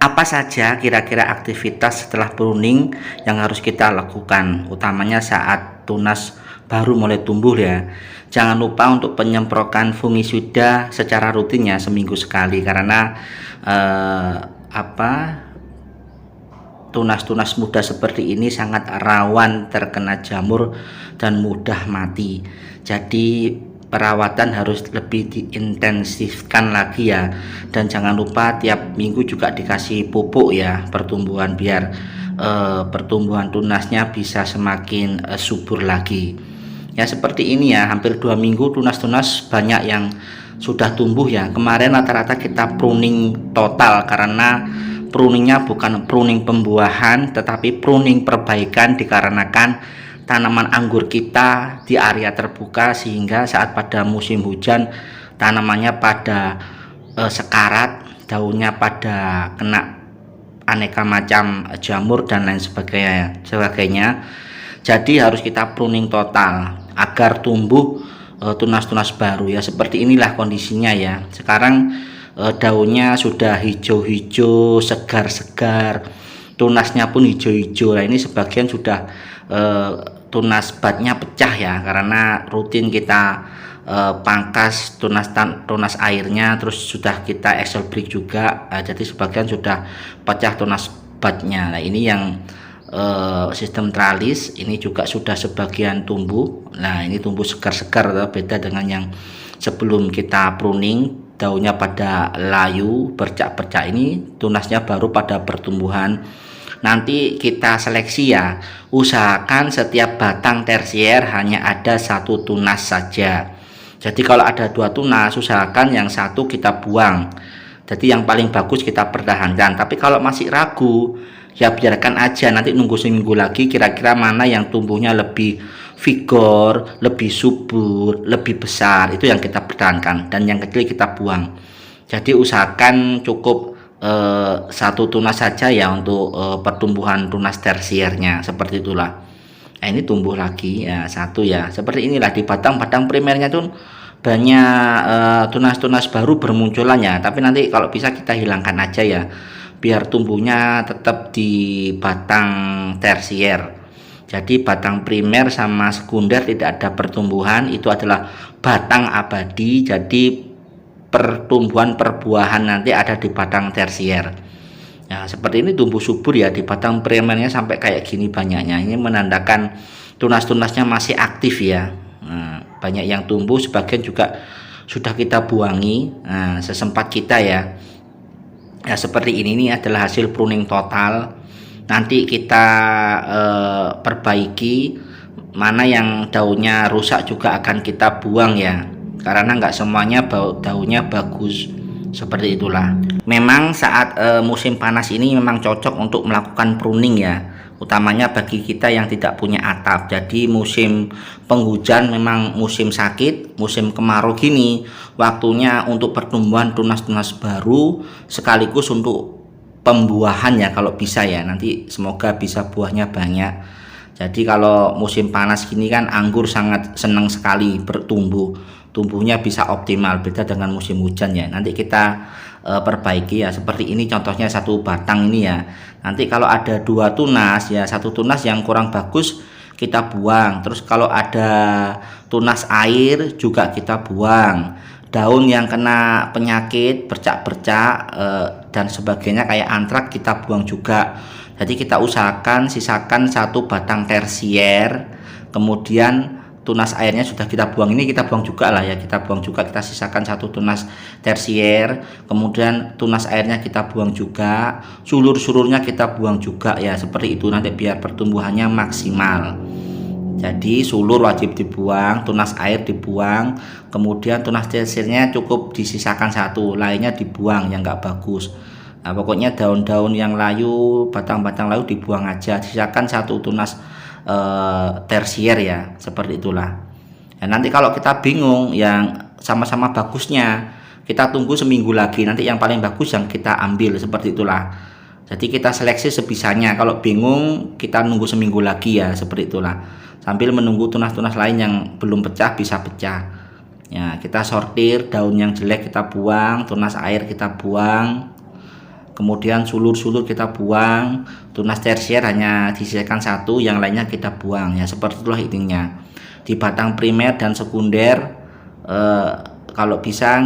Apa saja kira-kira aktivitas setelah pruning yang harus kita lakukan, utamanya saat tunas baru mulai tumbuh ya. Jangan lupa untuk penyemprotan fungisida secara rutin ya, seminggu sekali, karena eh, apa tunas-tunas muda seperti ini sangat rawan terkena jamur dan mudah mati. Jadi perawatan harus lebih diintensifkan lagi ya, dan jangan lupa tiap minggu juga dikasih pupuk ya pertumbuhan, biar pertumbuhan tunasnya bisa semakin subur lagi ya. Seperti ini ya, hampir 2 minggu tunas-tunas banyak yang sudah tumbuh ya. Kemarin rata-rata kita pruning total, karena pruningnya bukan pruning pembuahan tetapi pruning perbaikan, dikarenakan tanaman anggur kita di area terbuka, sehingga saat pada musim hujan tanamannya pada sekarat, daunnya pada kena aneka macam jamur dan lain sebagainya. Jadi harus kita pruning total agar tumbuh tunas-tunas baru ya. Seperti inilah kondisinya ya. Sekarang daunnya sudah hijau-hijau, segar-segar, tunasnya pun hijau-hijau. Nah, ini sebagian sudah tunas batnya pecah ya, karena rutin kita pangkas tunas airnya, terus sudah kita excel break juga. Jadi sebagian sudah pecah tunas batnya. Nah, ini yang sistem tralis ini juga sudah sebagian tumbuh. Nah, ini tumbuh segar-segar, beda dengan yang sebelum kita pruning, daunnya pada layu bercak-bercak. Ini tunasnya baru pada pertumbuhan. Nanti kita seleksi ya, usahakan setiap batang tersier hanya ada 1 tunas saja. Jadi kalau ada 2 tunas, usahakan yang 1 kita buang. Jadi yang paling bagus kita pertahankan. Tapi kalau masih ragu ya biarkan aja, nanti nunggu seminggu lagi kira-kira mana yang tumbuhnya lebih vigor, lebih subur, lebih besar, itu yang kita pertahankan, dan yang kecil kita buang. Jadi usahakan cukup 1 tunas saja ya untuk pertumbuhan tunas tersiernya, seperti itulah. Nah, ini tumbuh lagi ya 1 ya, seperti inilah. Di batang-batang primernya tuh banyak tunas-tunas baru bermunculan ya, tapi nanti kalau bisa kita hilangkan aja ya, biar tumbuhnya tetap di batang tersier. Jadi batang primer sama sekunder tidak ada pertumbuhan, itu adalah batang abadi. Jadi pertumbuhan perbuahan nanti ada di batang tersier. Nah, seperti ini tumbuh subur ya. Di batang primernya sampai kayak gini banyaknya. Ini menandakan tunas-tunasnya masih aktif ya. Nah, banyak yang tumbuh, sebagian juga sudah kita buangi. Nah, sesempat kita ya. Ya, seperti ini adalah hasil pruning total. Nanti kita perbaiki, mana yang daunnya rusak juga akan kita buang ya, karena nggak semuanya daunnya bagus. Seperti itulah. Memang saat musim panas ini memang cocok untuk melakukan pruning ya, utamanya bagi kita yang tidak punya atap. Jadi musim penghujan memang musim sakit, musim kemarau gini waktunya untuk pertumbuhan tunas-tunas baru, sekaligus untuk pembuahan ya kalau bisa ya. Nanti semoga bisa buahnya banyak. Jadi kalau musim panas gini kan anggur sangat senang sekali bertumbuh, tumbuhnya bisa optimal, beda dengan musim hujan ya. Nanti kita perbaiki ya, seperti ini contohnya 1 batang ini ya. Nanti kalau ada 2 tunas ya, 1 tunas yang kurang bagus kita buang. Terus kalau ada tunas air juga kita buang. Daun yang kena penyakit bercak-bercak dan sebagainya kayak antrak kita buang juga. Jadi kita usahakan sisakan 1 batang tersier, kemudian tunas airnya sudah kita buang, ini kita buang juga lah ya, kita buang juga, kita sisakan 1 tunas tersier, kemudian tunas airnya kita buang juga, sulur-sulurnya kita buang juga ya, seperti itu nanti biar pertumbuhannya maksimal. Jadi sulur wajib dibuang, tunas air dibuang, kemudian tunas tersiernya cukup disisakan 1, lainnya dibuang yang nggak bagus. Nah, pokoknya daun-daun yang layu, batang-batang layu dibuang aja, sisakan 1 tunas tersier ya, seperti itulah. Nah, nanti kalau kita bingung yang sama-sama bagusnya, kita tunggu seminggu lagi, nanti yang paling bagus yang kita ambil, seperti itulah. Jadi kita seleksi sebisanya, kalau bingung kita nunggu seminggu lagi ya, seperti itulah, sambil menunggu tunas-tunas lain yang belum pecah bisa pecah ya. Kita sortir, daun yang jelek kita buang, tunas air kita buang, kemudian sulur-sulur kita buang, tunas tersier hanya disisihkan satu, yang lainnya kita buang ya, seperti itulah intinya. Di batang primer dan sekunder kalau bisa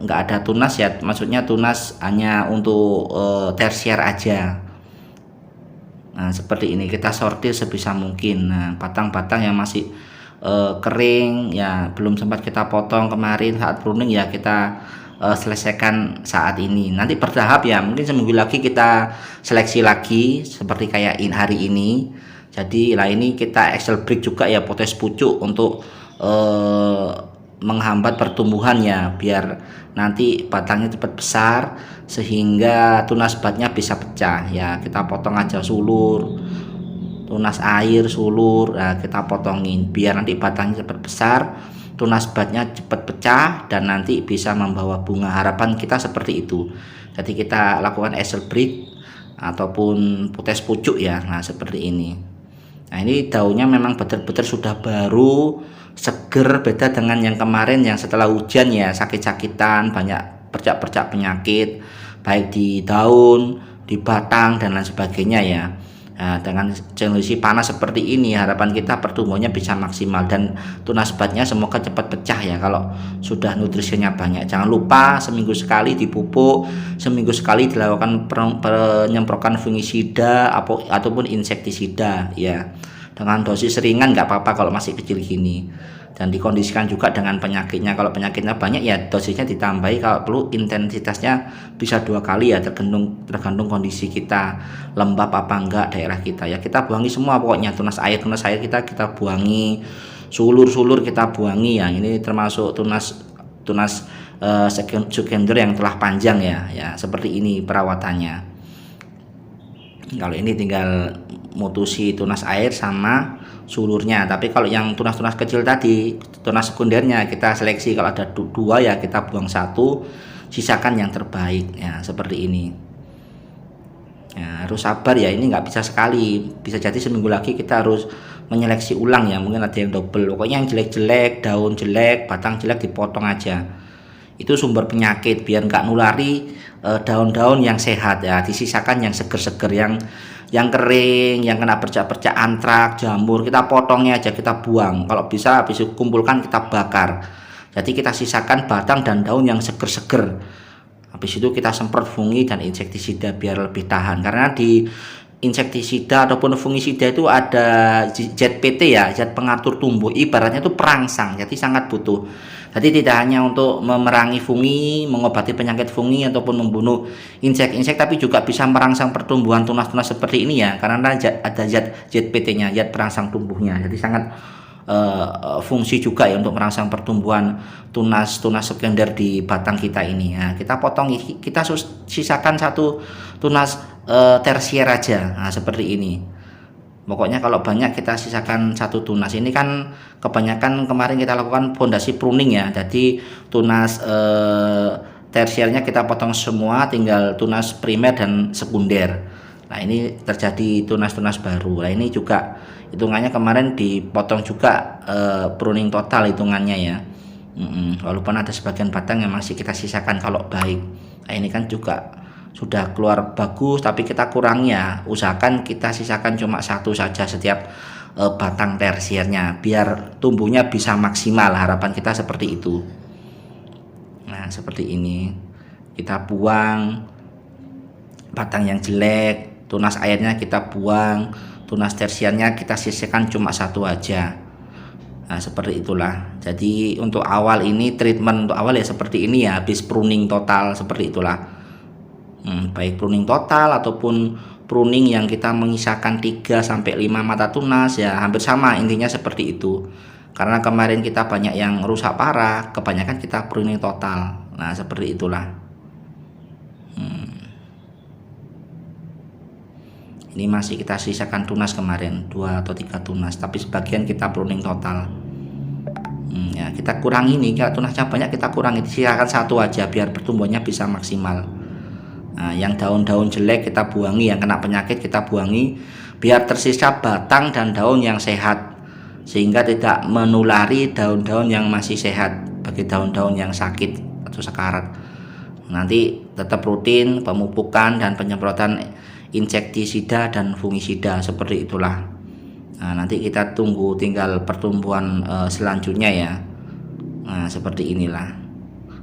nggak ada tunas ya, maksudnya tunas hanya untuk tersier aja. Nah seperti ini kita sortir sebisa mungkin. Nah batang-batang yang masih kering ya, belum sempat kita potong kemarin saat pruning ya, kita selesaikan saat ini. Nanti bertahap ya, mungkin seminggu lagi kita seleksi lagi seperti kayak hari ini. Jadi lah ini kita Excel break juga ya, potes pucuk untuk menghambat pertumbuhan ya, biar nanti batangnya cepat besar sehingga tunas batnya bisa pecah ya. Kita potong aja sulur, tunas air, sulur, nah kita potongin biar nanti batangnya cepat besar, tunas batnya cepat pecah dan nanti bisa membawa bunga. Harapan kita seperti itu. Jadi kita lakukan Excel break ataupun potes pucuk ya. Nah seperti ini. Nah ini daunnya memang betul-betul sudah baru, seger, beda dengan yang kemarin yang setelah hujan ya, sakit-sakitan, banyak percak-percak penyakit baik di daun, di batang dan lain sebagainya ya. Nah, dengan kondisi panas seperti ini harapan kita pertumbuhannya bisa maksimal dan tunas batnya semoga cepat pecah ya kalau sudah nutrisinya banyak. Jangan lupa seminggu sekali dipupuk, seminggu sekali dilakukan penyemprotan fungisida ataupun insektisida ya. Dengan dosis ringan nggak apa-apa kalau masih kecil gini, dan dikondisikan juga dengan penyakitnya. Kalau penyakitnya banyak ya dosisnya ditambahi, kalau perlu intensitasnya bisa 2 kali ya, tergantung kondisi kita lembab apa enggak daerah kita ya. Kita buangi semua pokoknya, tunas air kita buangi, sulur kita buangi ya. Ini termasuk tunas sekunder yang telah panjang ya seperti ini perawatannya. Kalau ini tinggal mutusi tunas air sama sulurnya, tapi kalau yang tunas-tunas kecil tadi, tunas sekundernya kita seleksi, kalau ada 2 ya kita buang 1, sisakan yang terbaik ya, seperti ini ya. Harus sabar ya, ini nggak bisa sekali, bisa jadi seminggu lagi kita harus menyeleksi ulang ya, mungkin ada yang double. Pokoknya yang jelek-jelek, daun jelek, batang jelek dipotong aja, itu sumber penyakit. Biar nggak nulari daun-daun yang sehat ya, disisakan yang seger-seger, yang kering, yang kena percak-percak antrak, jamur, kita potongnya aja, kita buang. Kalau bisa habis kumpulkan kita bakar. Jadi kita sisakan batang dan daun yang seger-seger. Habis itu kita semprot fungi dan insektisida biar lebih tahan. Karena di insektisida ataupun fungisida itu ada zat PT ya, zat pengatur tumbuh, ibaratnya itu perangsang, jadi sangat butuh. Jadi tidak hanya untuk memerangi fungi, mengobati penyakit fungi ataupun membunuh insek-insek, tapi juga bisa merangsang pertumbuhan tunas-tunas seperti ini ya, karena ada zat PT-nya, zat perangsang tumbuhnya. Jadi sangat fungsi juga ya untuk merangsang pertumbuhan tunas-tunas sekunder di batang kita ini. Nah, kita potong, kita sisakan 1 tunas tersier aja. Nah, seperti ini. Pokoknya kalau banyak kita sisakan 1 tunas. Ini kan kebanyakan kemarin kita lakukan fondasi pruning ya. Jadi tunas tersiernya kita potong semua, tinggal tunas primer dan sekunder. Nah ini terjadi tunas-tunas baru. Nah ini juga hitungannya kemarin dipotong juga pruning total hitungannya ya. Walaupun ada sebagian batang yang masih kita sisakan kalau baik. Nah ini kan juga sudah keluar bagus, tapi kita kurangi ya, usahakan kita sisakan cuma 1 saja setiap batang tersiernya biar tumbuhnya bisa maksimal. Harapan kita seperti itu. Nah seperti ini, kita buang batang yang jelek, tunas airnya kita buang, tunas tersiernya kita sisihkan cuma 1 aja. Nah seperti itulah. Jadi untuk awal ini, treatment untuk awal ya seperti ini ya, habis pruning total seperti itulah. Baik pruning total ataupun pruning yang kita menyisakan 3-5 mata tunas ya, hampir sama intinya seperti itu. Karena kemarin kita banyak yang rusak parah, kebanyakan kita pruning total. Nah seperti itulah. Ini masih kita sisakan tunas kemarin 2 atau 3 tunas, tapi sebagian kita pruning total. Ya kita kurangi nih, kalau tunasnya banyak kita kurangi, sisakan 1 aja biar pertumbuhannya bisa maksimal. Nah, yang daun-daun jelek kita buangi, yang kena penyakit kita buangi, biar tersisa batang dan daun yang sehat, sehingga tidak menulari daun-daun yang masih sehat bagi daun-daun yang sakit atau sekarat. Nanti tetap rutin pemupukan dan penyemprotan insektisida dan fungisida seperti itulah. Nah, nanti kita tunggu tinggal pertumbuhan selanjutnya ya. Nah, seperti inilah.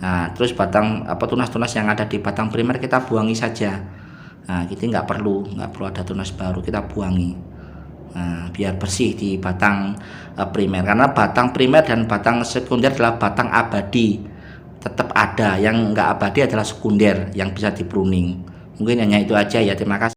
Nah, terus batang tunas-tunas yang ada di batang primer kita buangi saja. Nah, kita nggak perlu ada tunas baru, kita buangi. Nah, biar bersih di batang primer, karena batang primer dan batang sekunder adalah batang abadi, tetap ada. Yang nggak abadi adalah sekunder yang bisa di pruning. Mungkin hanya itu aja ya, terima kasih.